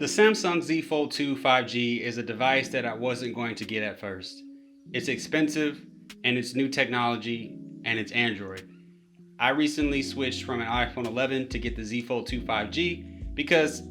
The Samsung Z Fold 2 5G is a device that I wasn't going to get at first. It's expensive, and it's new technology, and it's Android. I recently switched from an iPhone 11 to get the Z Fold 2 5G because,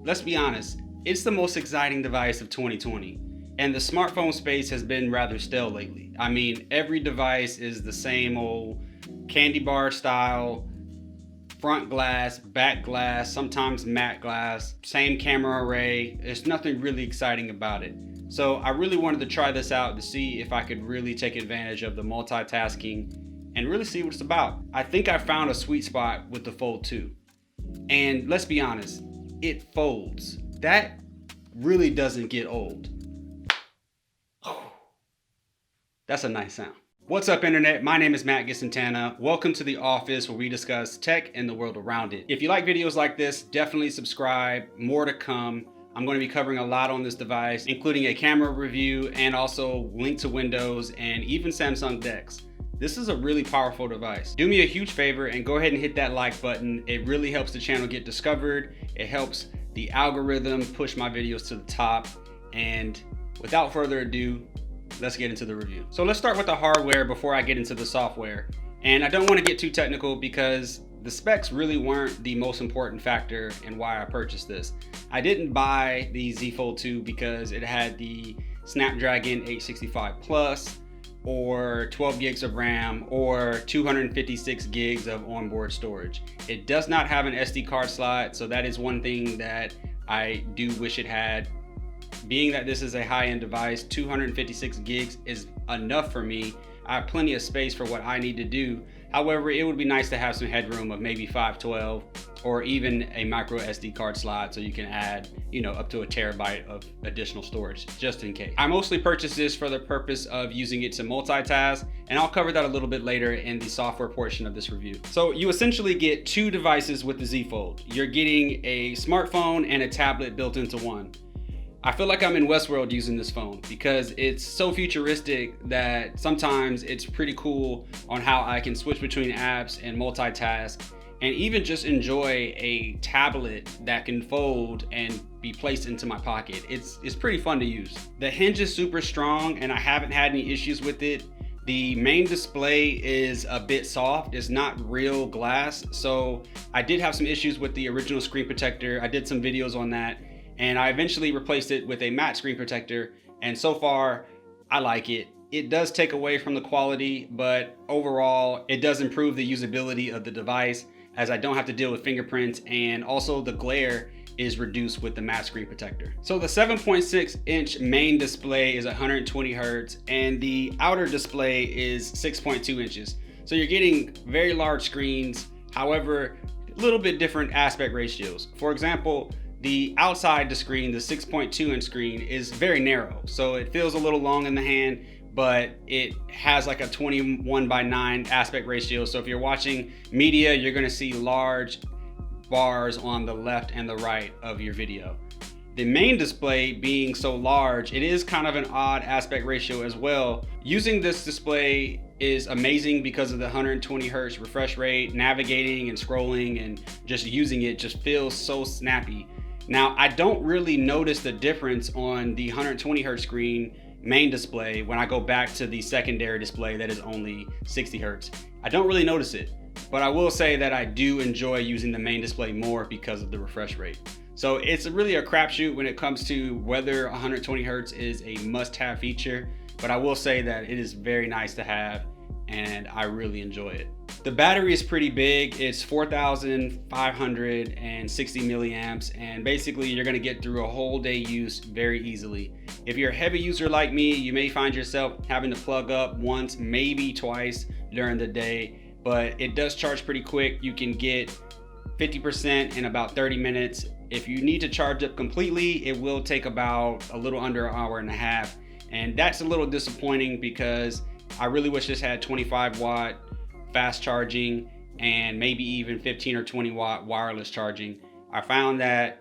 let's be honest, it's the most exciting device of 2020. And the smartphone space has been rather stale lately. I mean, every device is the same old candy bar style, front glass, back glass, sometimes matte glass, same camera array. There's nothing really exciting about it. So I really wanted to try this out to see if I could really take advantage of the multitasking and really see what it's about. I think I found a sweet spot with the Fold 2. And let's be honest, it folds. That really doesn't get old. That's a nice sound. What's up, internet? My name is Matt Gisantana. Welcome to the office where we discuss tech and the world around it. If you like videos like this, definitely subscribe. More to come. I'm going to be covering a lot on this device, including a camera review and also link to Windows and even Samsung DeX. This is a really powerful device. Do me a huge favor and go ahead and hit that like button. It really helps the channel get discovered. It helps the algorithm push my videos to the top. And without further ado, let's get into the review. So let's start with the hardware before I get into the software. And I don't want to get too technical because the specs really weren't the most important factor in why I purchased this. I didn't buy the Z Fold 2 because it had the Snapdragon 865 Plus or 12 gigs of RAM or 256 gigs of onboard storage. It does not have an SD card slot, so that is one thing that I do wish it had. Being that this is a high-end device, 256 gigs is enough for me. I have plenty of space for what I need to do. However, it would be nice to have some headroom of maybe 512 or even a micro SD card slot so you can add, up to a terabyte of additional storage just in case. I mostly purchased this for the purpose of using it to multitask, and I'll cover that a little bit later in the software portion of this review. So you essentially get two devices with the Z Fold. You're getting a smartphone and a tablet built into one. I feel like I'm in Westworld using this phone because it's so futuristic that sometimes it's pretty cool on how I can switch between apps and multitask and even just enjoy a tablet that can fold and be placed into my pocket. It's pretty fun to use. The hinge is super strong and I haven't had any issues with it. The main display is a bit soft. It's not real glass. So I did have some issues with the original screen protector. I did some videos on that. And I eventually replaced it with a matte screen protector, and so far I like it. It does take away from the quality, but overall it does improve the usability of the device as I don't have to deal with fingerprints, and also the glare is reduced with the matte screen protector. So the 7.6 inch main display is 120 Hertz and the outer display is 6.2 inches. So you're getting very large screens, however, a little bit different aspect ratios. For example, the outside the screen, the 6.2 inch screen, is very narrow. So it feels a little long in the hand, but it has like a 21:9 aspect ratio. So if you're watching media, you're gonna see large bars on the left and the right of your video. The main display being so large, it is kind of an odd aspect ratio as well. Using this display is amazing because of the 120 Hertz refresh rate. Navigating and scrolling and just using it just feels so snappy. Now, I don't really notice the difference on the 120 Hertz screen main display when I go back to the secondary display that is only 60 Hertz. I don't really notice it, but I will say that I do enjoy using the main display more because of the refresh rate. So it's really a crapshoot when it comes to whether 120 Hertz is a must-have feature, but I will say that it is very nice to have and I really enjoy it. The battery is pretty big. It's 4,560 milliamps, and basically you're gonna get through a whole day use very easily. If you're a heavy user like me, you may find yourself having to plug up once, maybe twice during the day, but it does charge pretty quick. You can get 50% in about 30 minutes. If you need to charge up completely, it will take about a little under an hour and a half, and that's a little disappointing because I really wish this had 25 watt fast charging and maybe even 15 or 20 watt wireless charging. I found that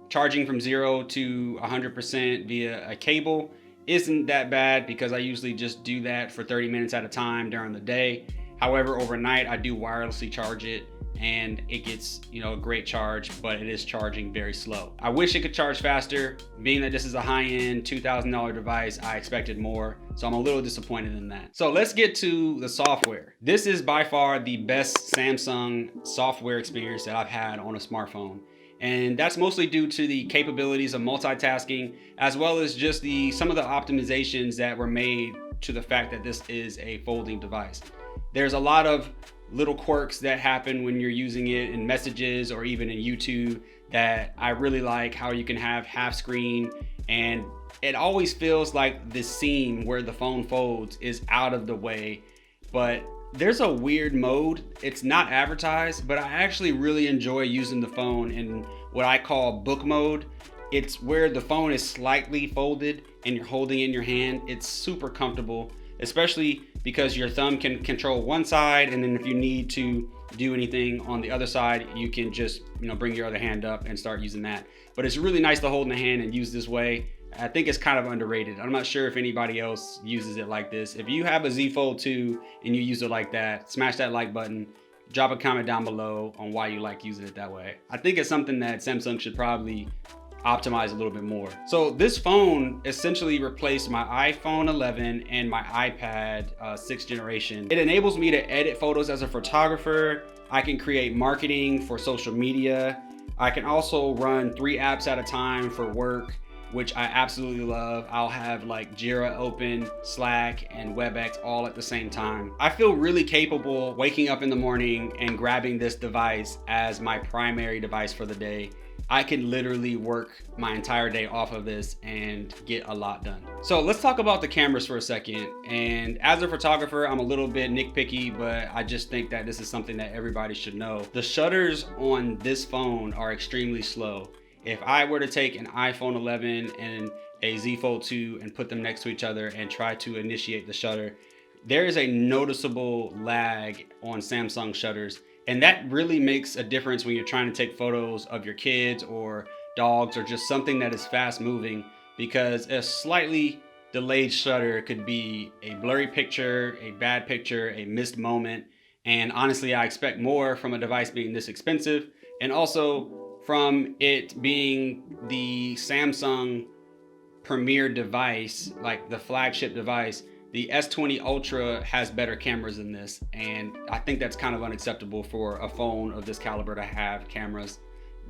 charging from 0 to 100% via a cable isn't that bad because I usually just do that for 30 minutes at a time during the day. However, overnight I do wirelessly charge it and it gets, a great charge, but it is charging very slow. I wish it could charge faster. Being that this is a high-end $2,000 device, I expected more, so I'm a little disappointed in that. So let's get to the software. This is by far the best Samsung software experience that I've had on a smartphone. And that's mostly due to the capabilities of multitasking, as well as just some of the optimizations that were made to the fact that this is a folding device. There's a lot of little quirks that happen when you're using it in messages or even in YouTube that I really like, how you can have half screen, and it always feels like the seam where the phone folds is out of the way. But there's a weird mode. It's not advertised, but I actually really enjoy using the phone in what I call book mode. It's where the phone is slightly folded and you're holding it in your hand. It's super comfortable, especially because your thumb can control one side, and then if you need to do anything on the other side, you can just bring your other hand up and start using that. But it's really nice to hold in the hand and use this way. I think it's kind of underrated. I'm not sure if anybody else uses it like this. If you have a Z Fold 2 and you use it like that, smash that like button. Drop a comment down below on why you like using it that way. I think it's something that Samsung should probably optimize a little bit more. So this phone essentially replaced my iPhone 11 and my iPad 6th generation. It enables me to edit photos as a photographer. I can create marketing for social media. I can also run 3 apps at a time for work, which I absolutely love. I'll have like Jira open, Slack, and WebEx all at the same time. I feel really capable waking up in the morning and grabbing this device as my primary device for the day. I can literally work my entire day off of this and get a lot done. So let's talk about the cameras for a second. And as a photographer, I'm a little bit nitpicky, but I just think that this is something that everybody should know. The shutters on this phone are extremely slow. If I were to take an iPhone 11 and a Z Fold 2 and put them next to each other and try to initiate the shutter, there is a noticeable lag on Samsung shutters. And that really makes a difference when you're trying to take photos of your kids or dogs or just something that is fast moving, because a slightly delayed shutter could be a blurry picture, a bad picture, a missed moment. And honestly, I expect more from a device being this expensive, and also from it being the Samsung premier device, like the flagship device. The S20 Ultra has better cameras than this, and I think that's kind of unacceptable for a phone of this caliber to have cameras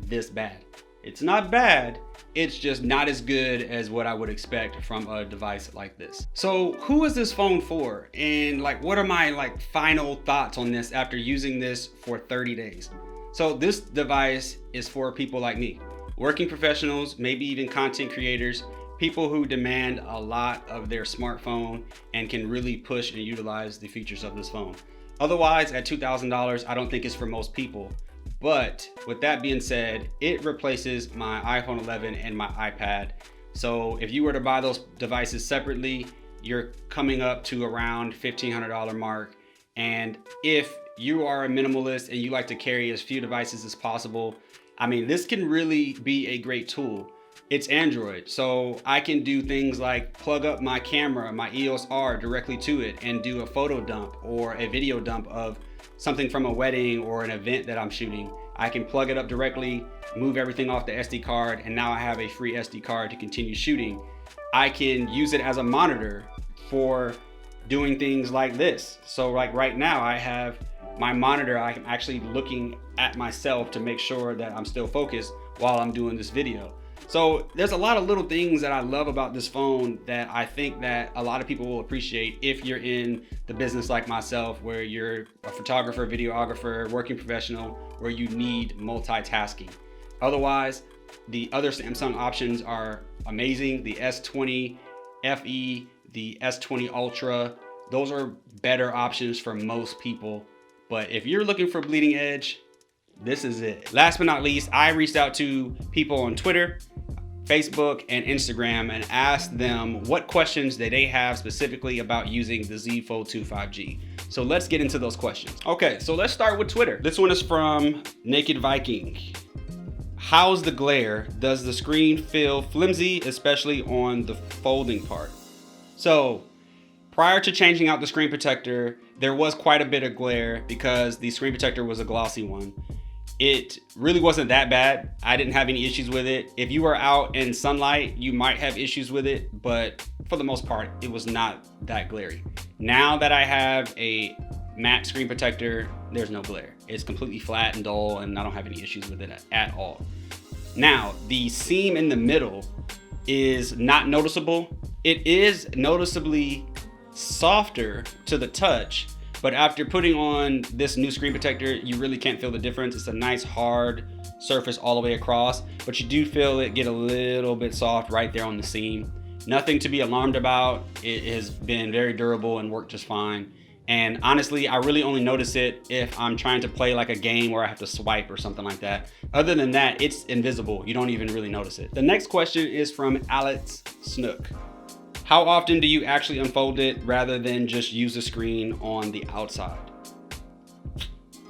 this bad. It's not bad, it's just not as good as what I would expect from a device like this. So who is this phone for? And what are my final thoughts on this after using this for 30 days? So this device is for people like me, working professionals, maybe even content creators, people who demand a lot of their smartphone and can really push and utilize the features of this phone. Otherwise, at $2,000, I don't think it's for most people. But with that being said, it replaces my iPhone 11 and my iPad. So if you were to buy those devices separately, you're coming up to around $1,500 mark. And if you are a minimalist and you like to carry as few devices as possible, this can really be a great tool. It's Android, so I can do things like plug up my camera, my EOS R directly to it and do a photo dump or a video dump of something from a wedding or an event that I'm shooting. I can plug it up directly, move everything off the SD card, and now I have a free SD card to continue shooting. I can use it as a monitor for doing things like this. So right now I have my monitor, I'm actually looking at myself to make sure that I'm still focused while I'm doing this video. So there's a lot of little things that I love about this phone that I think that a lot of people will appreciate if you're in the business like myself, where you're a photographer, videographer, working professional, where you need multitasking. Otherwise, the other Samsung options are amazing. The S20 FE, the S20 Ultra, those are better options for most people. But if you're looking for bleeding edge, this is it. Last but not least, I reached out to people on Twitter, Facebook, and Instagram and asked them what questions that they have specifically about using the Z Fold 2 5G. So let's get into those questions. Okay, so let's start with Twitter. This one is from Naked Viking. How's the glare? Does the screen feel flimsy, especially on the folding part? So Prior to changing out the screen protector, there was quite a bit of glare because the screen protector was a glossy one. It really wasn't that bad. I didn't have any issues with it. If you were out in sunlight, you might have issues with it, but for the most part, it was not that glary. Now that I have a matte screen protector, there's no glare. It's completely flat and dull, and I don't have any issues with it at all. Now, the seam in the middle is not noticeable. It is noticeably softer to the touch, but after putting on this new screen protector, you really can't feel the difference. It's a nice hard surface all the way across, but you do feel it get a little bit soft right there on the seam. Nothing to be alarmed about. It has been very durable and worked just fine. And honestly, I really only notice it if I'm trying to play like a game where I have to swipe or something like that. Other than that, it's invisible. You don't even really notice it. The next question is from Alex Snook. How often do you actually unfold it rather than just use the screen on the outside?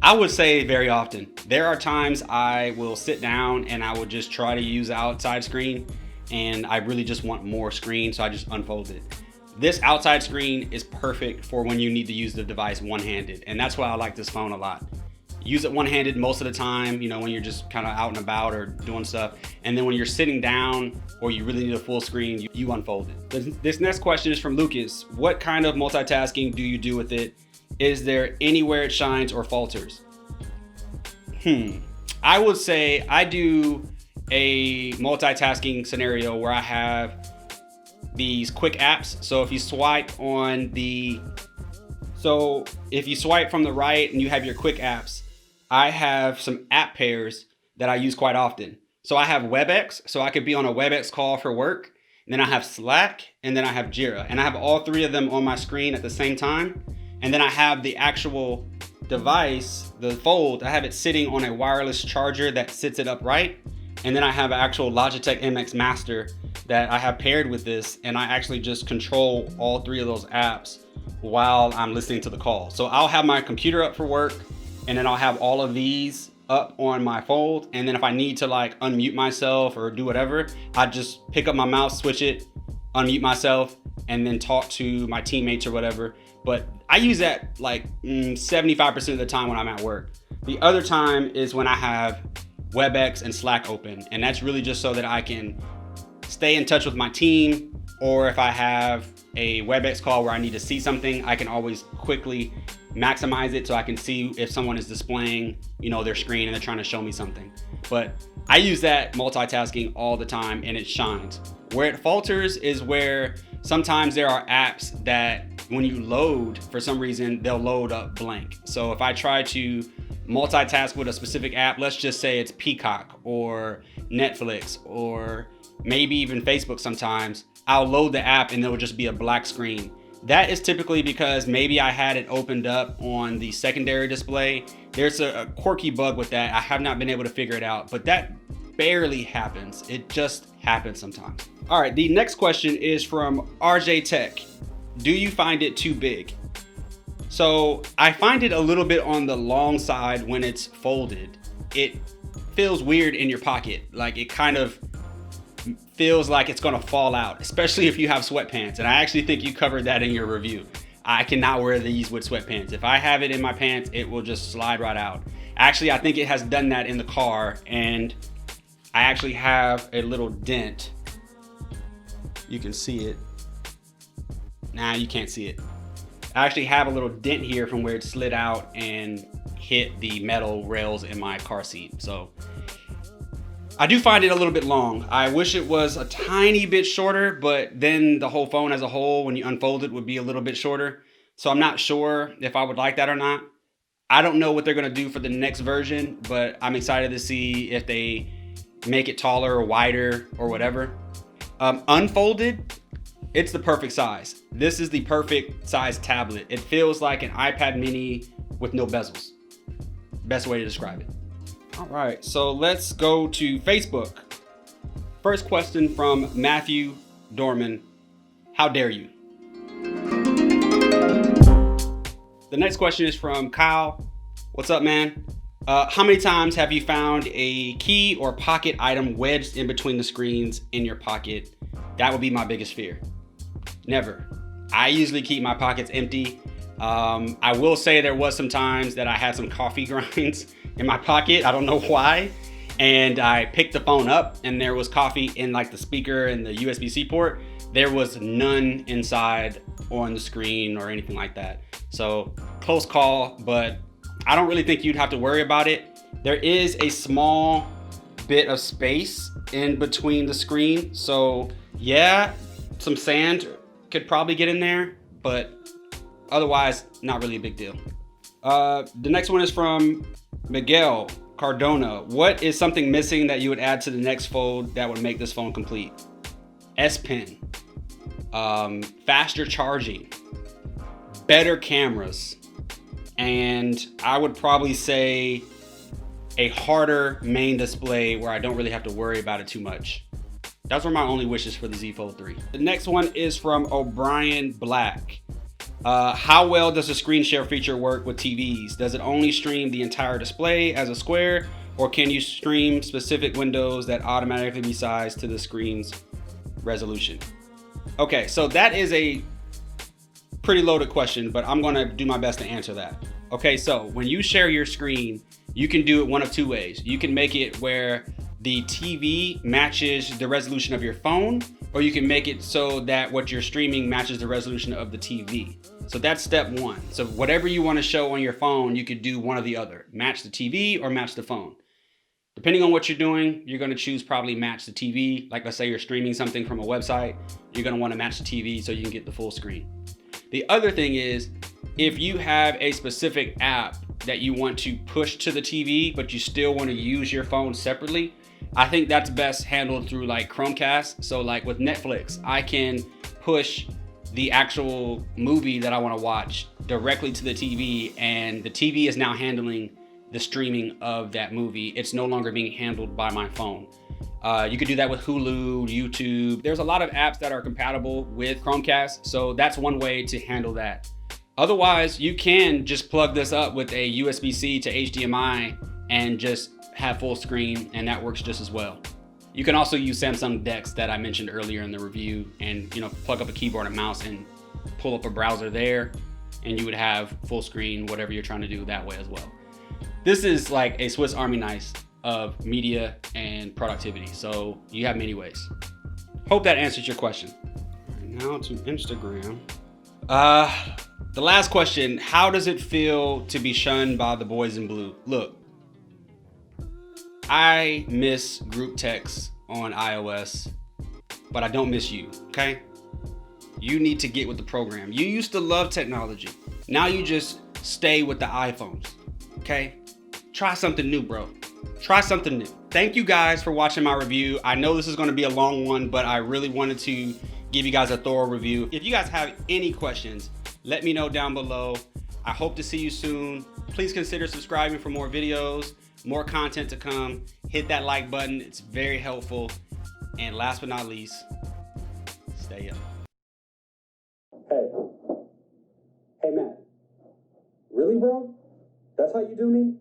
I would say very often. There are times I will sit down and I will just try to use the outside screen, and I really just want more screen, so I just unfold it. This outside screen is perfect for when you need to use the device one-handed, and that's why I like this phone a lot. Use it one-handed most of the time, you know, when you're just kind of out and about or doing stuff. And then when you're sitting down or you really need a full screen, you unfold it. This next question is from Lucas. What kind of multitasking do you do with it? Is there anywhere it shines or falters? I would say I do a multitasking scenario where I have these quick apps. So if you swipe from the right and you have your quick apps, I have some app pairs that I use quite often. So I have WebEx, so I could be on a WebEx call for work. And then I have Slack, and then I have Jira. And I have all three of them on my screen at the same time. And then I have the actual device, the Fold, I have it sitting on a wireless charger that sits it upright. And then I have an actual Logitech MX Master that I have paired with this. And I actually just control all three of those apps while I'm listening to the call. So I'll have my computer up for work, and then I'll have all of these up on my Fold. And then if I need to like unmute myself or do whatever, I just pick up my mouse, switch it, unmute myself, and then talk to my teammates or whatever. But I use that like 75% of the time when I'm at work. The other time is when I have WebEx and Slack open. And that's really just so that I can stay in touch with my team, or if I have a WebEx call where I need to see something, I can always quickly maximize it so I can see if someone is displaying, you know, their screen and they're trying to show me something. But I use that multitasking all the time and it shines. Where it falters is where sometimes there are apps that when you load, for some reason, they'll load up blank. So if I try to multitask with a specific app, let's just say it's Peacock or Netflix or maybe even Facebook sometimes, I'll load the app and there will just be a black screen. That is typically because maybe I had it opened up on the secondary display. There's a quirky bug with that. I have not been able to figure it out, but that barely happens. It just happens sometimes. All right, the next question is from RJ Tech. Do you find it too big? So I find it a little bit on the long side when it's folded. It feels weird in your pocket. Like it kind of feels like it's gonna fall out, especially if you have sweatpants. And I actually think you covered that in your review. I cannot wear these with sweatpants. If I have it in my pants, it will just slide right out. Actually, I think it has done that in the car, and I actually have a little dent. You can see it. Nah, you can't see it. I actually have a little dent here from where it slid out and hit the metal rails in my car seat. So I do find it a little bit long. I wish it was a tiny bit shorter, but then the whole phone as a whole, when you unfold it, would be a little bit shorter. So I'm not sure if I would like that or not. I don't know what they're gonna do for the next version, but I'm excited to see if they make it taller or wider or whatever. Unfolded, it's the perfect size. This is the perfect size tablet. It feels like an iPad mini with no bezels. Best way to describe it. All right, so let's go to Facebook. First question from Matthew Dorman. How dare you? The next question is from Kyle. What's up, man? How many times have you found a key or pocket item wedged in between the screens in your pocket? That would be my biggest fear. Never. I usually keep my pockets empty. I will say there was some times that I had some coffee grinds in my pocket. I don't know why. And I picked the phone up and there was coffee in like the speaker and the USB-C port. There was none inside on the screen or anything like that. So close call, but I don't really think you'd have to worry about it. There is a small bit of space in between the screen. So yeah, some sand could probably get in there, but otherwise, not really a big deal. The next one is from Miguel Cardona. What is something missing that you would add to the next Fold that would make this phone complete? S Pen, faster charging, better cameras, and I would probably say a harder main display where I don't really have to worry about it too much. Those were my only wishes for the Z Fold 3. The next one is from O'Brien Black. How well does the screen share feature work with TVs? Does it only stream the entire display as a square, or can you stream specific windows that automatically be sized to the screen's resolution? Okay, so that is a pretty loaded question, but I'm gonna do my best to answer that. Okay, so when you share your screen, you can do it one of two ways. You can make it where the TV matches the resolution of your phone, or you can make it so that what you're streaming matches the resolution of the TV. So that's step one. So whatever you want to show on your phone, you could do one or the other. Match the TV or match the phone. Depending on what you're doing, you're going to choose probably match the TV. Like let's say you're streaming something from a website, you're going to want to match the TV so you can get the full screen. The other thing is, if you have a specific app that you want to push to the TV, but you still want to use your phone separately, I think that's best handled through like Chromecast. So like with Netflix, I can push the actual movie that I want to watch directly to the TV, and the TV is now handling the streaming of that movie. It's no longer being handled by my phone. You could do that with Hulu, YouTube. There's a lot of apps that are compatible with Chromecast, so that's one way to handle that. Otherwise, you can just plug this up with a USB-C to HDMI and just have full screen, and that works just as well. You can also use Samsung DeX that I mentioned earlier in the review, and plug up a keyboard and mouse and pull up a browser there, and you would have full screen, whatever you're trying to do that way as well. This is like a Swiss Army knife of media and productivity, so you have many ways. Hope that answers your question. Now to Instagram. The last question, how does it feel to be shunned by the boys in blue? Look, I miss group text on iOS, but I don't miss you, okay? You need to get with the program. You used to love technology. Now you just stay with the iPhones, okay? Try something new, bro. Try something new. Thank you guys for watching my review. I know this is gonna be a long one, but I really wanted to give you guys a thorough review. If you guys have any questions, let me know down below. I hope to see you soon. Please consider subscribing for more videos, more content to come. Hit that like button, it's very helpful. And last but not least, stay up. Hey Matt, really bro? That's how you do me?